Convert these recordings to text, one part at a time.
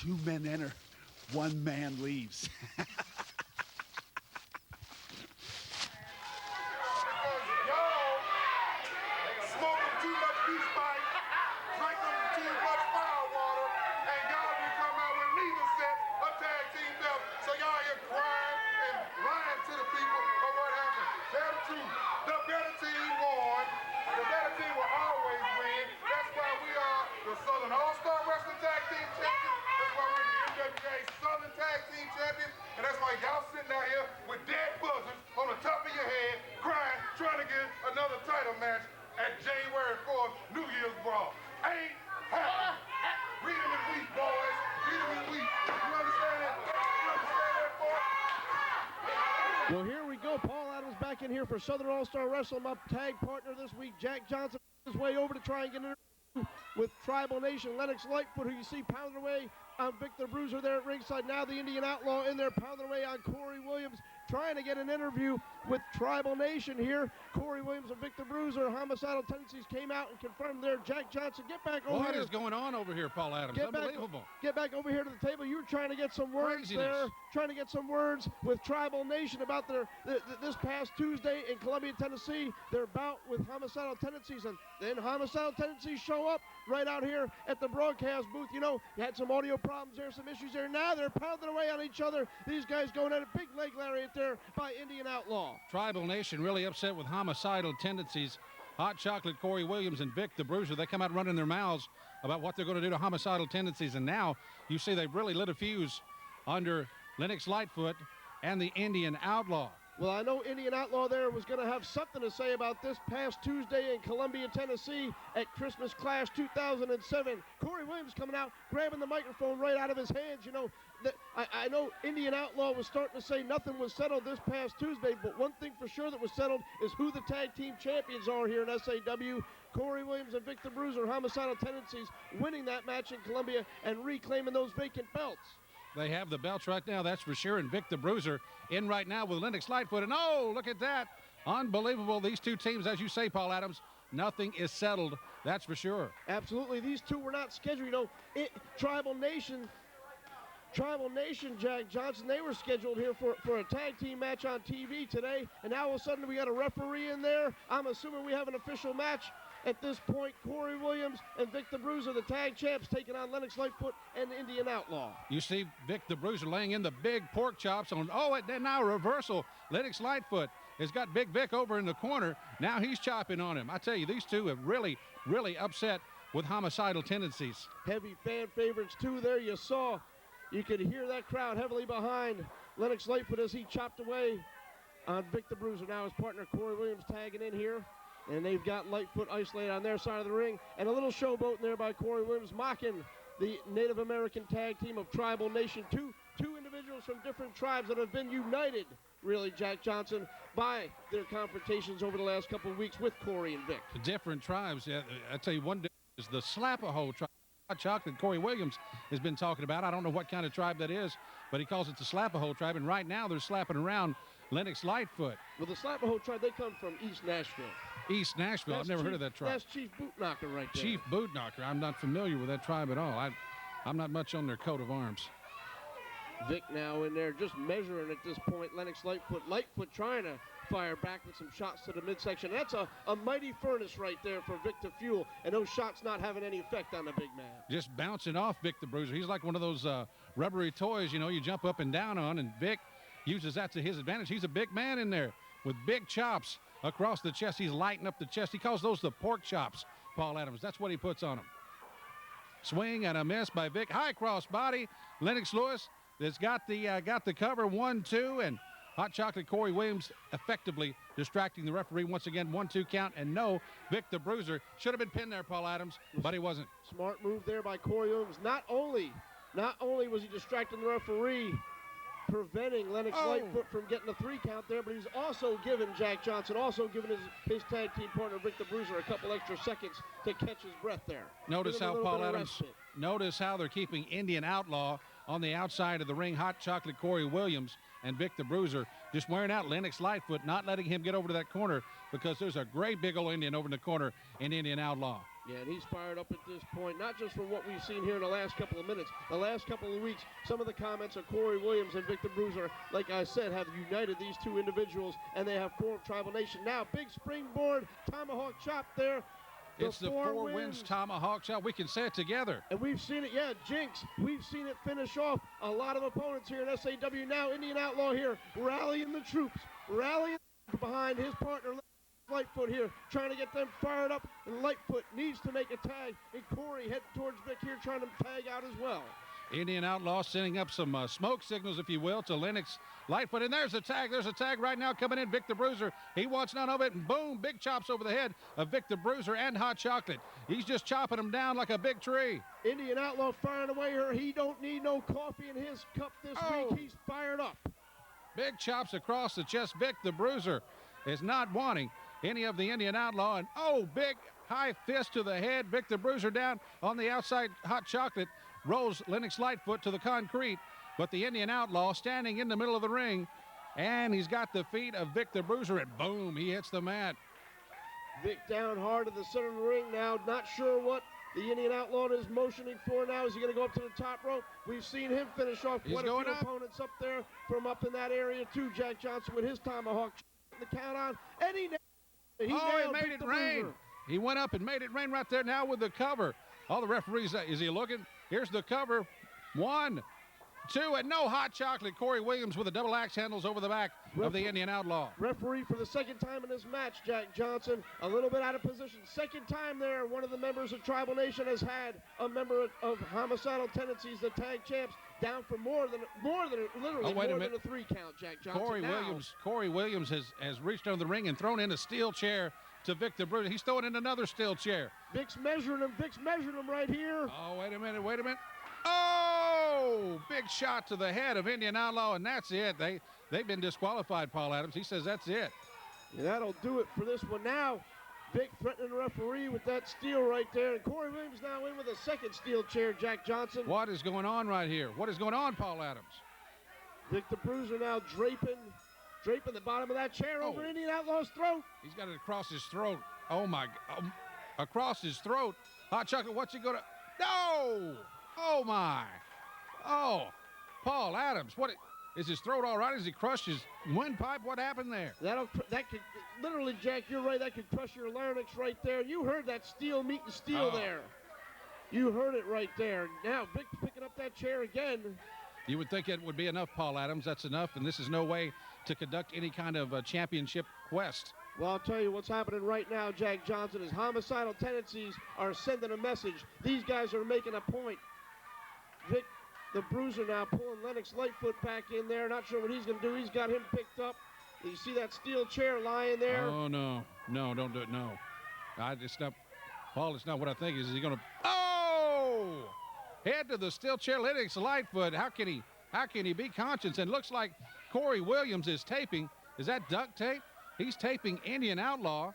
2 men enter, 1 man leaves. And that's why y'all sitting out here with dead buzzards on the top of your head, crying, trying to get another title match at January 4th, New Year's Brawl. Ain't happening. Read them in wheat, boys. Read them in wheat. You understand that? You understand that, boy? Well, here we go. Paul Adams back in here for Southern All-Star Wrestling. My tag partner this week, Jack Johnson, his way over to try and get an interview with Tribal Nation. Lennox Lightfoot, who you see pounding away on Victor Bruiser there at ringside. Now the Indian Outlaw in there pounding away on Kory Williams, trying to get an interview with Tribal Nation here. Kory Williams and Victor Bruiser, Homicidal Tendencies came out and confirmed there. Jack Johnson, get back over here. What is going on over here, Paul Adams? Unbelievable. Get back over here to the table. You were trying to get some words there, trying to get some words with Tribal Nation about this past Tuesday in Columbia, Tennessee, their bout with Homicidal Tendencies. And then Homicidal Tendencies show up right out here at the broadcast booth. You know, you had some audio problems there, some issues there. Now they're pounding away on each other. These guys going at a big leg lariat there by Indian Outlaw. Tribal Nation really upset with Homicidal Tendencies. Hot Chocolate, Kory Williams, and Vic the Bruiser, they come out running their mouths about what they're going to do to Homicidal Tendencies. And now you see they've really lit a fuse under Lennox Lightfoot and the Indian Outlaw. Well, I know Indian Outlaw there was going to have something to say about this past Tuesday in Columbia, Tennessee at Christmas Clash 2007. Kory Williams coming out, grabbing the microphone right out of his hands. You know, I know Indian Outlaw was starting to say nothing was settled this past Tuesday, but one thing for sure that was settled is who the tag team champions are here in SAW. Kory Williams and Victor Bruiser, Homicidal Tendencies, winning that match in Columbia and reclaiming those vacant belts. They have the belts right now, that's for sure. And Vic the Bruiser in right now with Lennox Lightfoot. And oh, look at that. Unbelievable. These two teams, as you say, Paul Adams, nothing is settled. That's for sure. Absolutely. These two were not scheduled. You know, Tribal Nation, Jack Johnson, they were scheduled here for a tag team match on TV today. And now all of a sudden we got a referee in there. I'm assuming we have an official match. At this point, Kory Williams and Vic the Bruiser, the tag champs, taking on Lennox Lightfoot and Indian Outlaw. You see Vic the Bruiser laying in the big pork chops on, and then now a reversal. Lennox Lightfoot has got Big Vic over in the corner. Now he's chopping on him. I tell you, these two have really, really upset with Homicidal Tendencies. Heavy fan favorites, too, there you saw. You could hear that crowd heavily behind Lennox Lightfoot as he chopped away on Vic the Bruiser. Now his partner, Kory Williams, tagging in here. And they've got Lightfoot isolated on their side of the ring. And a little showboat there by Kory Williams, mocking the Native American tag team of Tribal Nation. Two individuals from different tribes that have been united, really, Jack Johnson, by their confrontations over the last couple of weeks with Kory and Vic. Different tribes. Yeah, I tell you, one is the Slap-a-Hole tribe. Chocolate Kory Williams has been talking about. I don't know what kind of tribe that is, but he calls it the Slap-a-Hole tribe. And right now they're slapping around Lennox Lightfoot. Well, the Slap-a-Hole tribe, they come from East Nashville. East Nashville. I've never heard of that tribe. That's Chief Bootknocker right there. Chief Bootknocker. I'm not familiar with that tribe at all. I'm not much on their coat of arms. Vic now in there just measuring at this point. Lennox Lightfoot. Lightfoot trying to fire back with some shots to the midsection. That's a mighty furnace right there for Vic to fuel, and those shots not having any effect on the big man. Just bouncing off Vic the Bruiser. He's like one of those rubbery toys, you know, you jump up and down on, and Vic uses that to his advantage. He's a big man in there with big chops across the chest. He's lighting up the chest. He calls those the pork chops, Paul Adams. That's what he puts on them. Swing and a miss by Vic. High cross body. Lennox Lewis has got the cover. 1-2, and Hot Chocolate Kory Williams effectively distracting the referee once again. 1-2 count, and no, Vic the Bruiser should have been pinned there, Paul Adams, but he wasn't. Smart move there by Kory Williams. Not only was he distracting the referee, preventing Lennox Lightfoot from getting a 3 count there, but he's also given Jack Johnson, giving his tag team partner Vic the Bruiser a couple extra seconds to catch his breath there. Notice how Paul Adams, notice how they're keeping Indian Outlaw on the outside of the ring. Hot Chocolate Kory Williams and Vic the Bruiser just wearing out Lennox Lightfoot, not letting him get over to that corner because there's a great big old Indian over in the corner in Indian Outlaw. Yeah, and he's fired up at this point, not just from what we've seen here in the last couple of minutes, the last couple of weeks. Some of the comments of Kory Williams and Victor Bruiser, like I said, have united these two individuals, and they have formed Tribal Nation. Now, big springboard, tomahawk chop there. It's the four wins tomahawk chop. We can say it together. And we've seen it, yeah, Jinx. We've seen it finish off a lot of opponents here in SAW. Now, Indian Outlaw here, rallying the troops, rallying behind his partner, Lightfoot here, trying to get them fired up, and Lightfoot needs to make a tag, and Kory heading towards Vic here, trying to tag out as well. Indian Outlaw sending up some smoke signals, if you will, to Lennox Lightfoot. And there's a tag. There's a tag right now coming in. Victor Bruiser. He wants none of it. And boom, big chops over the head of Victor Bruiser and Hot Chocolate. He's just chopping them down like a big tree. Indian Outlaw firing away here. He don't need no coffee in his cup this week. He's fired up. Big chops across the chest. Victor Bruiser is not wanting any of the Indian Outlaw. And big high fist to the head. Victor Bruiser down on the outside. Hot Chocolate rolls Lennox Lightfoot to the concrete, but the Indian Outlaw standing in the middle of the ring, and he's got the feet of Victor Bruiser, and boom, he hits the mat. Vic down hard in the center of the ring now, not sure what the Indian Outlaw is motioning for now. Is he going to go up to the top rope? We've seen him finish off quite a few opponents up there from up in that area too. Jack Johnson with his tomahawk, the count on, and he nailed made it rain. He went up and made it rain right there now with the cover. All the referees, is he looking? Here's the cover. 1, 2, and no Hot Chocolate. Kory Williams with the double axe handles over the back of the Indian Outlaw. Referee for the second time in this match, Jack Johnson, a little bit out of position. Second time there, one of the members of Tribal Nation has had a member of Homicidal Tendencies, the tag champs, down for more than literally more than a 3 count, Jack Johnson. Kory Williams has reached under the ring and thrown in a steel chair to Victor Bruiser. He's throwing in another steel chair. Vic's measuring him right here. Oh, wait a minute. Oh, big shot to the head of Indian Outlaw, and that's it. They've been disqualified, Paul Adams. He says that's it. Yeah, that'll do it for this one. Now, Vic threatening the referee with that steel right there, and Kory Williams now in with a second steel chair, Jack Johnson. What is going on right here? What is going on, Paul Adams? Victor Bruiser now draping the bottom of that chair over Indian Outlaw's throat. He's got it across his throat. Oh, my God. Across his throat. Hot Chocolate, what's he going to... No! Oh, my. Oh, Paul Adams, what... Is his throat all right? Has he crushed his windpipe? What happened there? That could... Literally, Jack, you're right. That could crush your larynx right there. You heard that steel meeting steel there. You heard it right there. Now, Vic's picking up that chair again. You would think it would be enough, Paul Adams. That's enough, and this is no way to conduct any kind of championship quest. Well, I'll tell you what's happening right now, Jack Johnson, is Homicidal Tendencies are sending a message. These guys are making a point. Vic, the Bruiser now pulling Lennox Lightfoot back in there. Not sure what he's going to do. He's got him picked up. You see that steel chair lying there? Oh, no. No, don't do it. No. Paul, it's not what I think. Is he going to... Oh! Head to the steel chair, Lennox Lightfoot. How can he be conscious? And looks like Kory Williams is taping. Is that duct tape? He's taping Indian Outlaw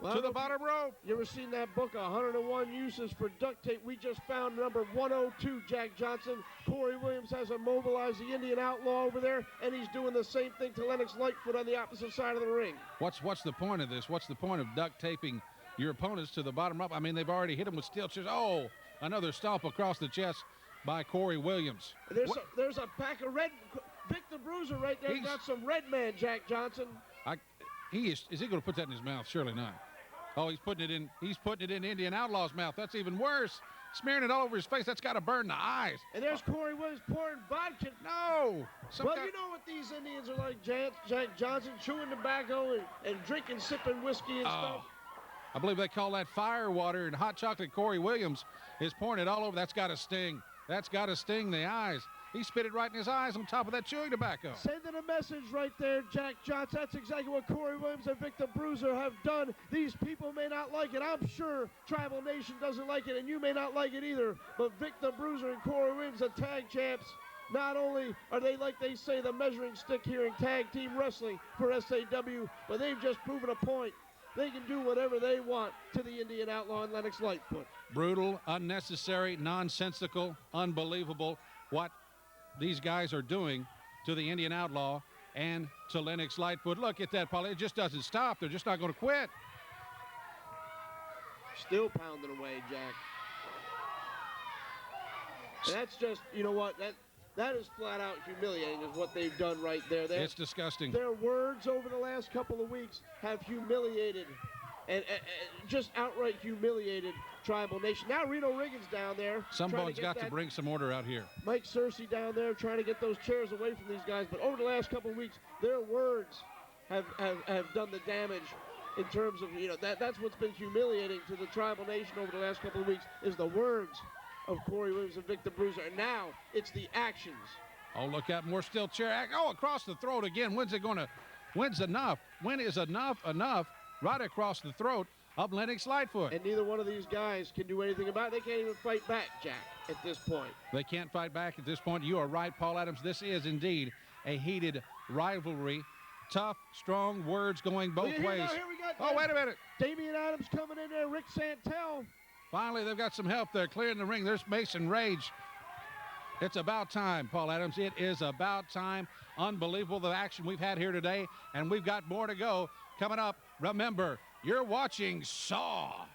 to the bottom rope. You ever seen that book, 101 Uses for Duct Tape? We just found number 102, Jack Johnson. Kory Williams has immobilized the Indian Outlaw over there, and he's doing the same thing to Lennox Lightfoot on the opposite side of the ring. What's the point of this? What's the point of duct taping your opponents to the bottom rope? I mean, they've already hit him with steel chairs. Oh, another stomp across the chest by Kory Williams. There's a pack of red. Victor Bruiser right there got some red man, Jack Johnson. Is he going to put that in his mouth? Surely not. Oh, he's putting it in Indian Outlaw's mouth. That's even worse. Smearing it all over his face. That's got to burn the eyes. And there's Kory Williams pouring vodka. No. You know what these Indians are like, Jack Johnson, chewing tobacco and drinking, sipping whiskey and stuff. I believe they call that fire water, and Hot Chocolate Kory Williams is pouring it all over. That's got to sting. That's got to sting the eyes. He spit it right in his eyes on top of that chewing tobacco. Sending a message right there, Jack Johnson. That's exactly what Kory Williams and Victor Bruiser have done. These people may not like it. I'm sure Tribal Nation doesn't like it, and you may not like it either. But Victor Bruiser and Kory Williams, the tag champs, not only are they, like they say, the measuring stick here in tag team wrestling for SAW, but they've just proven a point. They can do whatever they want to the Indian Outlaw and Lennox Lightfoot. Brutal, unnecessary, nonsensical, unbelievable what these guys are doing to the Indian Outlaw and to Lennox Lightfoot. Look at that, Paul. It just doesn't stop. They're just not going to quit. Still pounding away, Jack. And that's just, you know what, that is flat out humiliating is what they've done right there. It's disgusting. Their words over the last couple of weeks have humiliated and just outright humiliated Tribal Nation. Now Reno Riggins down there. Someone's got to bring some order out here. Mike Searcy down there trying to get those chairs away from these guys. But over the last couple of weeks, their words have done the damage in terms of, you know, that's what's been humiliating to the Tribal Nation over the last couple of weeks is the words of Kory Williams and Vic the Bruiser. And now it's the actions. Oh, look at more steel chair act. Oh, across the throat again. When's enough? When is enough? Right across the throat of Lennox Lightfoot. And neither one of these guys can do anything about it. They can't even fight back, Jack, at this point. They can't fight back at this point. You are right, Paul Adams. This is indeed a heated rivalry. Tough, strong words going both ways. Here we got oh, wait a minute. Damian Adams coming in there. Rick Santel. Finally, they've got some help there, clearing the ring. There's Mason Rage. It's about time, Paul Adams. It is about time. Unbelievable the action we've had here today, and we've got more to go coming up. Remember, you're watching SAW.